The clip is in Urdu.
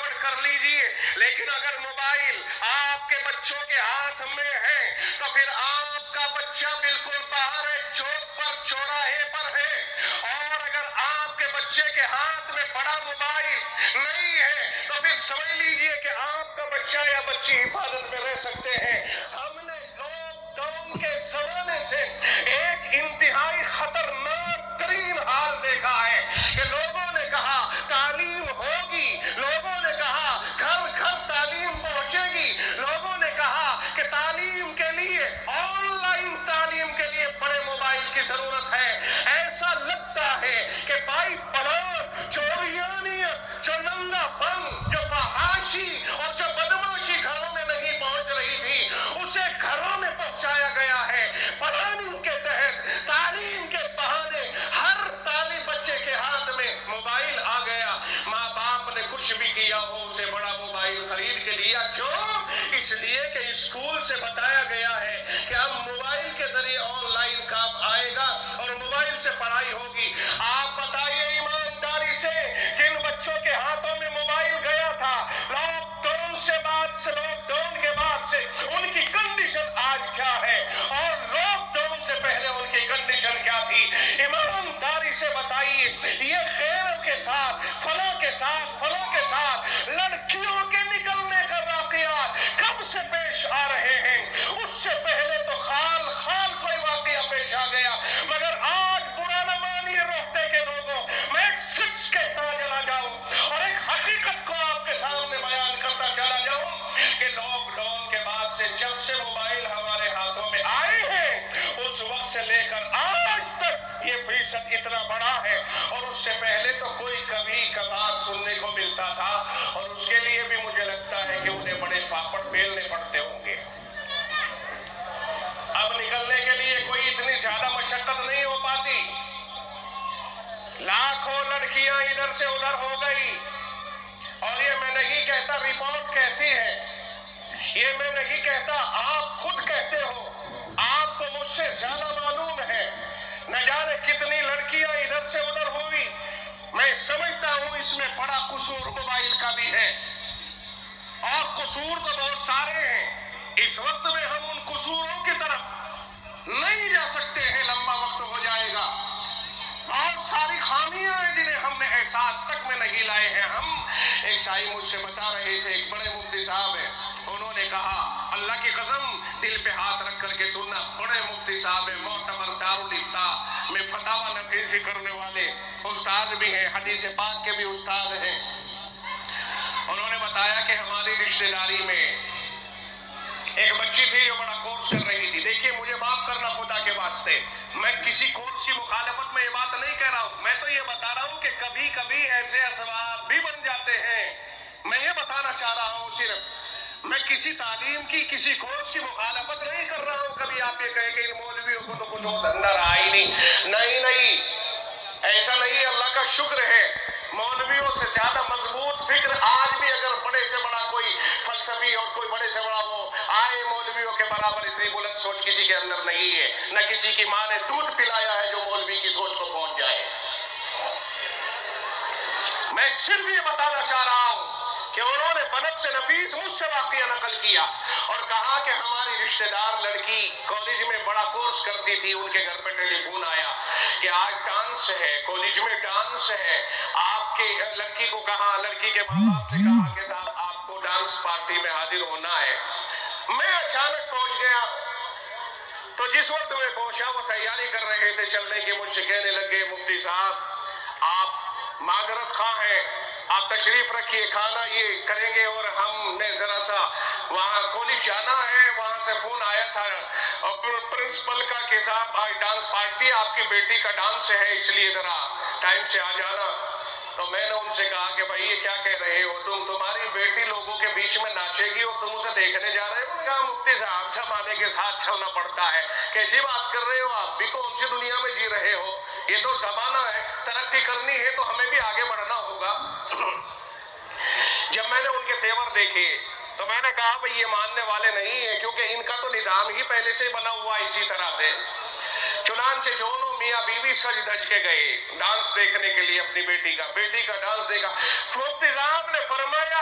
سجاوٹ کر لیجئے، لیکن اگر موبائل آپ کے بچوں کے ہاتھ میں ہے تو پھر آپ کا بچہ بالکل باہر چوک پر چوراہے پر ہے، اور اگر آپ کے بچے کے ہاتھ میں بڑا موبائل نہیں ہے تو پھر سمجھ لیجئے کہ آپ کا بچہ یا بچی حفاظت میں رہ سکتے ہیں۔ ہم نے لاک ڈاؤن کے زمانے سے ایک انتہائی خطرناک ترین حال دیکھا ہے کہ لوگوں نے کہا تعلیم ہوگی، لوگوں نے کہا گھر گھر تعلیم پہنچے گی، لوگوں نے کہا کہ تعلیم کے لیے آن لائن تعلیم کے لیے بڑے موبائل کی ضرورت ہے۔ ایسا لگتا ہے کہ بائی پلان چوریانیت، جو ننگا پن، جو فحاشی اور جو بدماشی گھروں میں نہیں پہنچ رہی تھی، اسے گھروں میں پہنچایا گیا ہے۔ پلاننگ کے تحت تعلیم کے بہانے ہر طالب بچے کے ہاتھ میں موبائل آ گیا۔ ماں باپ نے کچھ بھی کیا ہو اسے بڑا موبائل خرید کے لیا، کیوں؟ اس لیے کہ اسکول سے بتایا گیا ہے کہ اب موبائل کے ذریعے آن لائن کام آئے گا اور موبائل سے پڑھائی ہوگی۔ آپ بتائیے ایمانداری سے، جن بچوں کے ہاتھوں میں موبائل گیا تھا لاک ڈاؤن کے بعد سے ان کی کنڈیشن آج کیا ہے، اور لاک ڈاؤن سے پہلے ان کی کنڈیشن کیا تھی؟ ایمانداری سے بتائیے، یہ خیر کے ساتھ فلاں کے ساتھ لڑکیوں کے نکلنے کا واقعات کب سے پیش آ رہے ہیں؟ اس سے پہلے تو خال کوئی واقعہ پیش آ گیا، مگر آج برا نہ مانیے روہتے کے لوگوں، میں ایک سچ کہتا چلا جاؤں اور ایک حقیقت کو آپ کے سامنے بیان کرتا چلا جاؤں کہ لاک ڈاؤن کے بعد سے جب سے موبائل ہمارے ہاتھوں میں آئے ہیں اس وقت سے لے کر آج تک یہ فیصد اتنا بڑا ہے، اور اس سے پہلے تو کوئی کبھی کبھار سننے کو ملتا تھا، اور اس کے لیے بھی مجھے لگتا ہے کہ انہیں بڑے پاپڑ بیلنے پڑتے ہوں گے۔ اب نکلنے کے لیے کوئی اتنی زیادہ مشقت نہیں ہو پاتی، لاکھوں لڑکیاں ادھر سے ادھر ہو گئی، اور یہ میں نہیں کہتا، رپورٹ کہتی ہے، یہ میں نہیں کہتا، آپ خود کہتے ہو، آپ کو مجھ سے زیادہ معلوم ہے، نہ جانے کتنی لڑکیاں ادھر سے ادھر ہوئی۔ میں سمجھتا ہوں اس میں بڑا قصور موبائل کا بھی ہے، اور قصور تو بہت سارے ہیں، اس وقت میں ہم ان قصوروں کی طرف نہیں جا سکتے ہیں، لمبا وقت ہو جائے گا۔ بہت ساری خامیاں ہیں جنہیں ہم نے احساس تک میں نہیں لائے ہیں۔ ایک شاعر مجھ سے بتا رہے تھے، ایک بڑے مفتی صاحب ہیں، انہوں نے کہا، اللہ کی قسم دل پہ ہاتھ رکھ کر کے سننا، بڑے مفتی صاحب ہیں، معتبر دارالفتاء میں فتاوی نفیسی کرنے والے استاد بھی ہیں، حدیث پاک کے بھی استاد ہیں۔ انہوں نے بتایا کہ ہماری رشتہ داری میں ایک بچی تھی جو بڑا کورس کر رہی تھی۔ دیکھیے مجھے معاف کرنا خدا کے واسطے، میں کسی کورس کی مخالفت میں یہ بات نہیں کہہ رہا ہوں، میں تو یہ بتا رہا ہوں کہ کبھی کبھی ایسے اسباب بھی بن جاتے ہیں۔ میں یہ بتانا چاہ رہا ہوں، صرف میں کسی تعلیم کی کسی کورس کی مخالفت نہیں کر رہا ہوں۔ کبھی آپ یہ کہیں کہ ان مولویوں کو تو کچھ اور دھندا رہا ہی نہیں، ایسا نہیں، اللہ کا شکر ہے، مولویوں سے زیادہ مضبوط فکر آج بھی اگر بڑے سے بڑا کوئی فلسفی اور کوئی بڑے سے بڑا وہ آئے، مولویوں کے برابر اتنی بلند سوچ کسی کے اندر نہیں ہے، نہ کسی کی ماں نے دودھ پلایا ہے جو مولوی کی سوچ کو پہنچ جائے۔ میں صرف یہ بتانا چاہ رہا ہوں کہ انہوں نے بنت سے نفیس مجھ سے واقعہ نقل کیا اور کہا کہ ہماری رشتہ دار لڑکی کالج میں بڑا کورس کرتی تھی، ان کے گھر پہ ٹیلی فون آیا کہ آج ڈانس ہے، کالج میں ڈانس ہے، آپ کے لڑکی کو کہا، لڑکی کے ماں باپ سے کہا کہ صاحب آپ کو ڈانس پارٹی میں حاضر ہونا ہے۔ میں اچانک پہنچ گیا، تو جس وقت میں پہنچا وہ تیاری کر رہے تھے چلنے کی، مجھ سے کہنے لگے، مفتی صاحب آپ معذرت خواہ ہیں، آپ تشریف رکھیے، کھانا یہ کریں گے، اور ہم نے ذرا سا وہاں کالج جانا ہے، وہاں سے فون آیا تھا اور پرنسپل کا کہ صاحب آج ڈانس پارٹی، آپ کی بیٹی کا ڈانس ہے، اس لیے ذرا ٹائم سے آ جانا۔ تو میں نے ان سے کہا کہ بھائی یہ کیا کہہ رہے ہو تمہاری بیٹی لوگوں کے بیچ میں ناچے گی اور تم اسے دیکھنے جا رہے ہو؟ انہوں نے کہا مفتی صاحب زمانے کے ساتھ چلنا پڑتا ہے، کیسی بات کر رہے ہو آپ بھی، کون سی دنیا میں جی رہے ہو، یہ تو زمانہ ہے، ترقی کرنی ہے تو ہمیں بھی آگے بڑھنا ہوگا۔ جب میں نے ان کے تیور دیکھے تو میں نے کہا بھئی یہ ماننے والے نہیں ہیں، کیونکہ ان کا تو نظام ہی پہلے سے بنا ہوا اسی طرح سے۔ چنانچہ دونوں میاں بیوی سج دھج کے گئے ڈانس دیکھنے کے لیے اپنی بیٹی کا ڈانس دیکھا۔ مفتی صاحب نے فرمایا